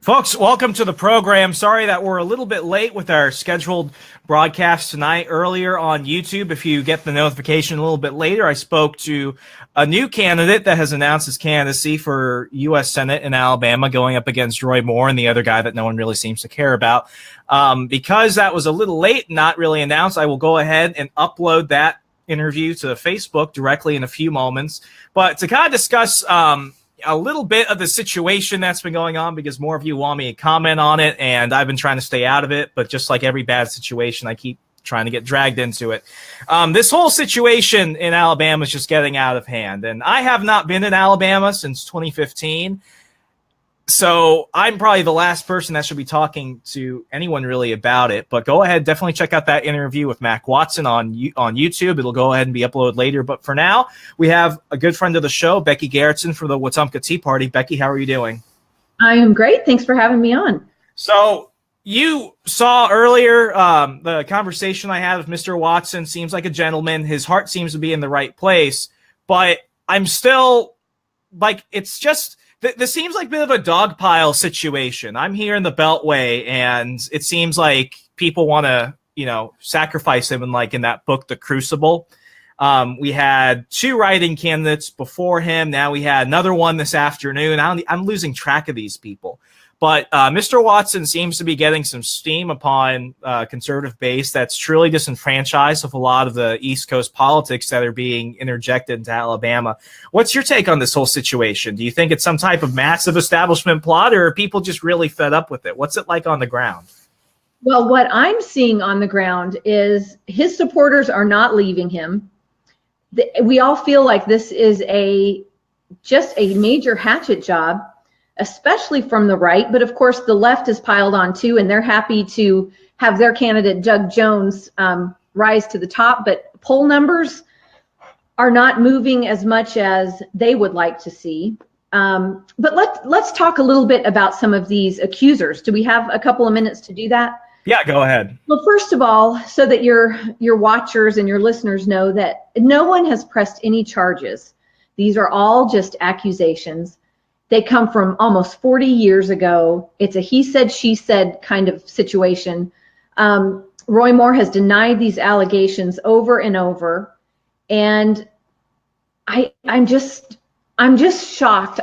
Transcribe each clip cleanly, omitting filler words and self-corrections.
Folks, welcome to the program. Sorry that we're a little bit late with our scheduled broadcast tonight. Earlier on YouTube, if you get the notification a little bit later, I spoke to a new candidate that has announced his candidacy for U.S. Senate in Alabama, going up against Roy Moore and the other guy that no one really seems to care about. Because that was a little late, not really announced, I will go ahead and upload that interview to Facebook directly in a few moments. But to kind of discuss a little bit of the situation that's been going on, because more of you want me to comment on it, and I've been trying to stay out of it, but just like every bad situation, I keep trying to get dragged into it. This whole situation in Alabama is just getting out of hand, and I have not been in Alabama since 2015, so I'm probably the last person that should be talking to anyone really about it. But go ahead, definitely check out that interview with Mac Watson on YouTube. It'll go ahead and be uploaded later. But for now, we have a good friend of the show, Becky Gerritson from the Wetumpka Tea Party. Becky, how are you doing? I am great. Thanks for having me on. So you saw earlier the conversation I had with Mr. Watson. Seems like a gentleman. His heart seems to be in the right place. But I'm still like, it's just... This seems like a bit of a dog pile situation. I'm here in the Beltway, and it seems like people want to, sacrifice him in that book, The Crucible. We had 2 writing candidates before him. Now we had another one this afternoon. I'm losing track of these people. But Mr. Watson seems to be getting some steam upon conservative base that's truly disenfranchised with a lot of the East Coast politics that are being interjected into Alabama. What's your take on this whole situation? Do you think it's some type of massive establishment plot, or are people just really fed up with it? What's it like on the ground? Well, what I'm seeing on the ground is his supporters are not leaving him. We all feel like this is just a major hatchet job, especially from the right. But of course, the left is piled on too, and they're happy to have their candidate, Doug Jones, rise to the top. But poll numbers are not moving as much as they would like to see. But let's talk a little bit about some of these accusers. Do we have a couple of minutes to do that? Yeah, go ahead. Well, first of all, so that your watchers and your listeners know that no one has pressed any charges. These are all just accusations. They come from almost 40 years ago. It's a he said, she said kind of situation. Roy Moore has denied these allegations over and over. And I'm just shocked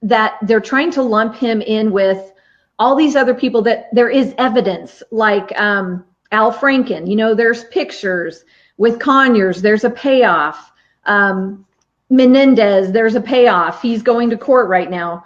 that they're trying to lump him in with all these other people that there is evidence, like Al Franken. There's pictures with Conyers. There's a payoff. Menendez, there's a payoff. He's going to court right now.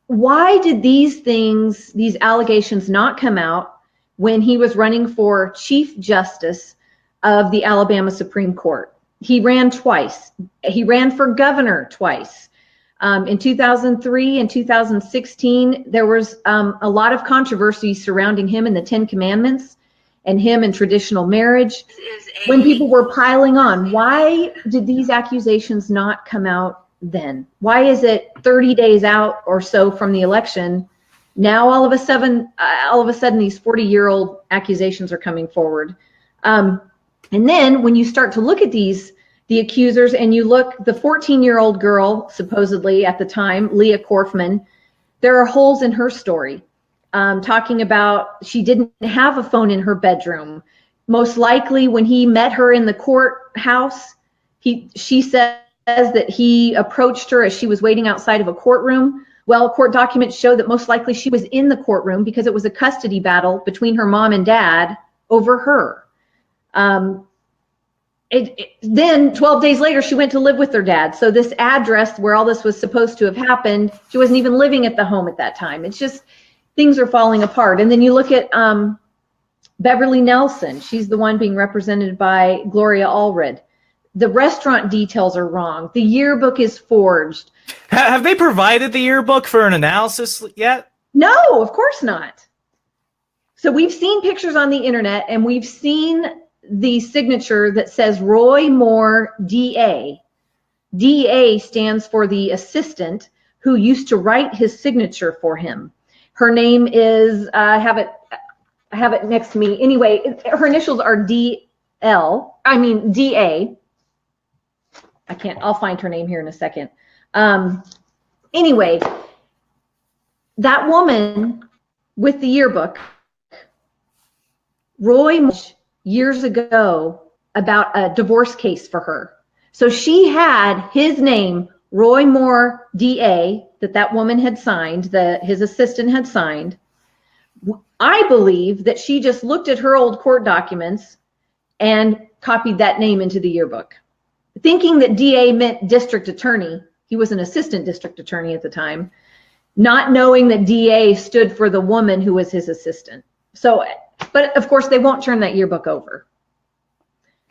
Why did these allegations not come out when he was running for Chief Justice of the Alabama Supreme Court? He ran twice. He ran for governor twice. In 2003 and 2016, there was a lot of controversy surrounding him and the 10 Commandments and him and traditional marriage. When people were piling on, why did these accusations not come out then? Why is it 30 days out or so from the election? Now all of a sudden these 40-year-old accusations are coming forward. And then when you start to look at the accusers, and you look, the 14-year-old girl, supposedly at the time, Leah Korfman, there are holes in her story. Talking about she didn't have a phone in her bedroom. Most likely when he met her in the courthouse, she says that he approached her as she was waiting outside of a courtroom. Well, court documents show that most likely she was in the courtroom because it was a custody battle between her mom and dad over her. Then 12 days later, she went to live with her dad. So this address where all this was supposed to have happened, she wasn't even living at the home at that time. It's just, things are falling apart. And then you look at Beverly Nelson. She's the one being represented by Gloria Allred. The restaurant details are wrong. The yearbook is forged. Have they provided the yearbook for an analysis yet? No, of course not. So we've seen pictures on the internet, and we've seen the signature that says Roy Moore, DA. DA stands for the assistant who used to write his signature for him. Her name is, I have it next to me. Anyway, her initials are DA. I'll find her name here in a second. Anyway, that woman with the yearbook, Roy Moore, years ago about a divorce case for her. So she had his name, Roy Moore, DA, that woman had signed, his assistant had signed. I believe that she just looked at her old court documents and copied that name into the yearbook, thinking that DA meant district attorney. He was an assistant district attorney at the time, not knowing that DA stood for the woman who was his assistant. So, but of course they won't turn that yearbook over.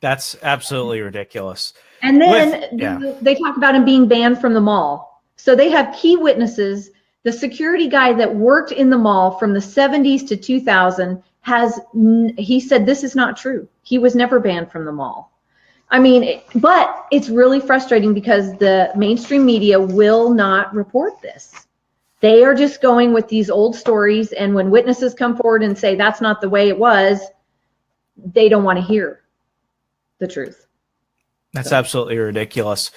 That's absolutely ridiculous. And then they talk about him being banned from the mall. So they have key witnesses. The security guy that worked in the mall from the 70s to 2000 he said this is not true. He was never banned from the mall. I mean, but it's really frustrating because the mainstream media will not report this. They are just going with these old stories, and when witnesses come forward and say that's not the way it was, they don't want to hear the truth. That's absolutely ridiculous.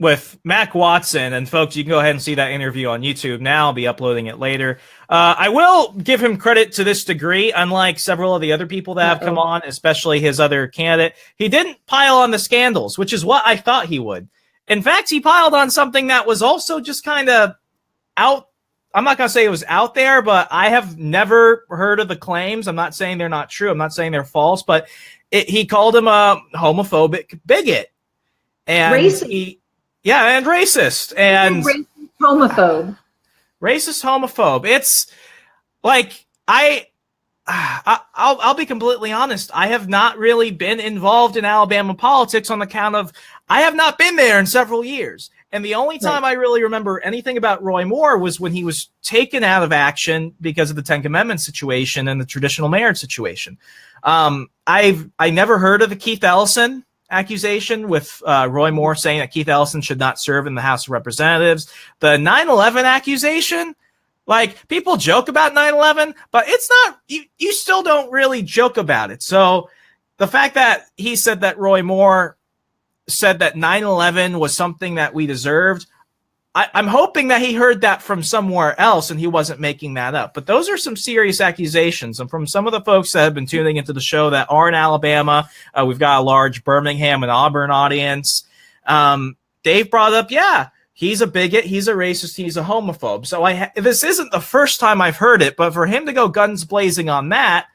With Mac Watson, and folks, you can go ahead and see that interview on YouTube now. I'll be uploading it later. I will give him credit to this degree, unlike several of the other people that have come on, especially his other candidate. He didn't pile on the scandals, which is what I thought he would. In fact, he piled on something that was also just kind of out. I'm not going to say it was out there, but I have never heard of the claims. I'm not saying they're not true. I'm not saying they're false, but he called him a homophobic bigot. And racist. And racist. And racist homophobe. Racist homophobe. It's like, I'll be completely honest. I have not really been involved in Alabama politics on account of I have not been there in several years. And the only time I really remember anything about Roy Moore was when he was taken out of action because of the Ten Commandments situation and the traditional marriage situation. I never heard of the Keith Ellison accusation with Roy Moore saying that Keith Ellison should not serve in the House of Representatives. The 9/11 accusation, like, people joke about 9/11, but it's not, you still don't really joke about it. So the fact that he said that Roy Moore said that 9/11 was something that we deserved, I'm hoping that he heard that from somewhere else and he wasn't making that up. But those are some serious accusations. And from some of the folks that have been tuning into the show that are in Alabama, we've got a large Birmingham and Auburn audience. They've brought up, he's a bigot, he's a racist, he's a homophobe. So this isn't the first time I've heard it, but for him to go guns blazing on that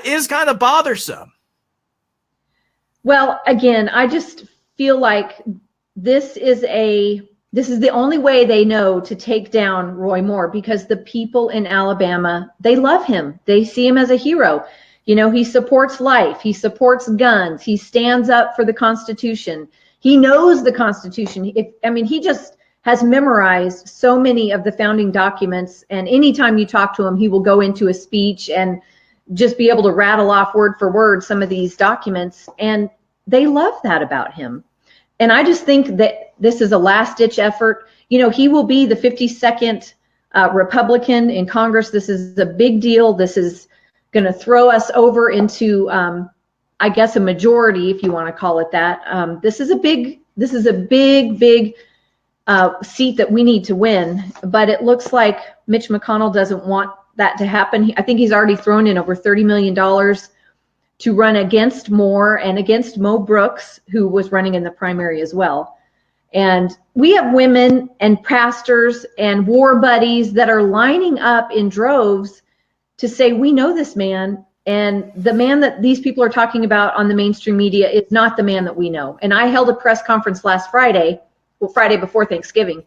is kind of bothersome. Well, again, I just feel like this is the only way they know to take down Roy Moore, because the people in Alabama, they love him. They see him as a hero. You know, he supports life. He supports guns. He stands up for the Constitution. He knows the Constitution. He just has memorized so many of the founding documents. And anytime you talk to him, he will go into a speech and just be able to rattle off word for word some of these documents. And they love that about him. And I just think that this is a last-ditch effort. You know, he will be the 52nd Republican in Congress. This is a big deal. This is going to throw us over into, I guess, a majority, if you want to call it that. This is a big seat that we need to win. But it looks like Mitch McConnell doesn't want that to happen. I think he's already thrown in over $30 million to run against Moore and against Mo Brooks, who was running in the primary as well. And we have women and pastors and war buddies that are lining up in droves to say, we know this man, and the man that these people are talking about on the mainstream media is not the man that we know. And I held a press conference last Friday before Thanksgiving,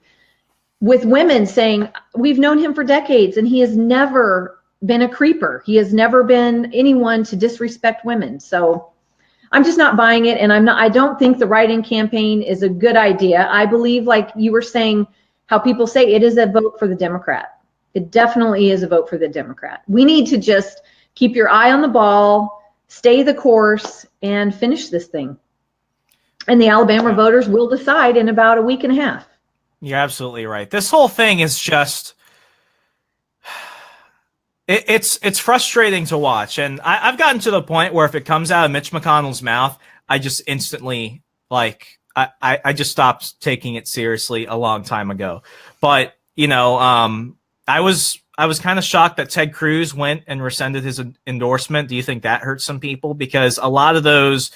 with women saying, we've known him for decades and he has never been a creeper. He has never been anyone to disrespect women. So I'm just not buying it. And I don't think the write-in campaign is a good idea. I believe, like you were saying, how people say it is a vote for the Democrat. It definitely is a vote for the Democrat. We need to just keep your eye on the ball, stay the course, and finish this thing. And the Alabama voters will decide in about a week and a half. You're absolutely right. This whole thing is just, it's frustrating to watch. And I've gotten to the point where if it comes out of Mitch McConnell's mouth, I just instantly, I just stopped taking it seriously a long time ago. But I was kind of shocked that Ted Cruz went and rescinded his endorsement. Do you think that hurt some people? Because a lot of those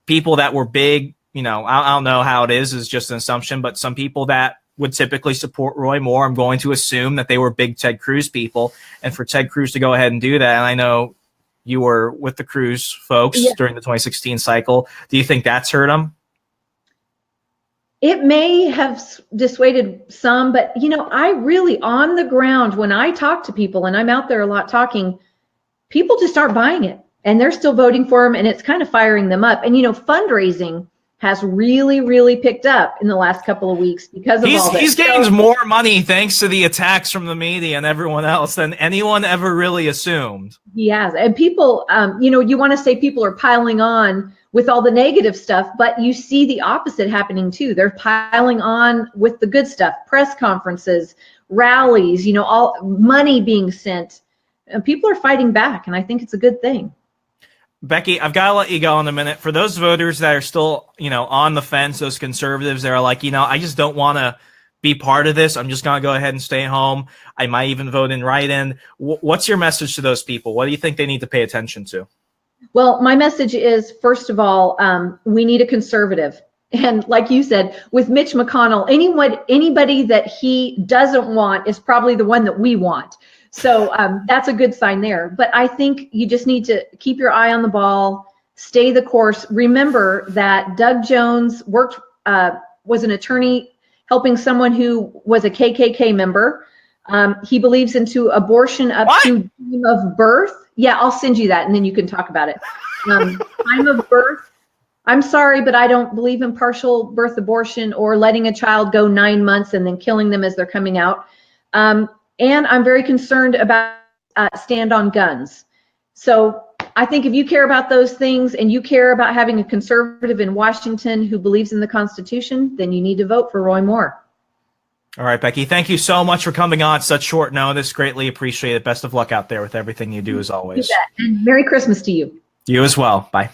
people that were big, I don't know how it is just an assumption, but some people that would typically support Roy Moore, I'm going to assume that they were big Ted Cruz people. And for Ted Cruz to go ahead and do that, and I know you were with the Cruz folks during the 2016 cycle, do you think that's hurt him? It may have dissuaded some, but I really, on the ground, when I talk to people, and I'm out there a lot talking, people just aren't buying it, and they're still voting for him, and it's kind of firing them up. And fundraising has really, really picked up in the last couple of weweeks because of all this. He's gained more money thanks to the attacks from the media and everyone else than anyone ever really assumed. He has. And people, you want to say people are piling on with all the negative stuff, but you see the opposite happening too. They're piling on with the good stuff, press conferences, rallies, all money being sent. And people are fighting back, and I think it's a good thing. Becky, I've got to let you go in a minute. For those voters that are still, on the fence, those conservatives that are like, I just don't want to be part of this. I'm just going to go ahead and stay home. I might even vote in write-in. What's your message to those people? What do you think they need to pay attention to? Well, my message is, first of all, we need a conservative. And like you said, with Mitch McConnell, anybody that he doesn't want is probably the one that we want. So that's a good sign there. But I think you just need to keep your eye on the ball, stay the course. Remember that Doug Jones was an attorney helping someone who was a KKK member. He believes into abortion up to time of birth. Yeah, I'll send you that, and then you can talk about it. Time of birth. I'm sorry, but I don't believe in partial birth abortion or letting a child go 9 months and then killing them as they're coming out. And I'm very concerned about stand on guns. So I think if you care about those things and you care about having a conservative in Washington who believes in the Constitution, then you need to vote for Roy Moore. All right, Becky, thank you so much for coming on such short notice. Greatly appreciate it. Best of luck out there with everything you do, as always. And Merry Christmas to you. You as well. Bye.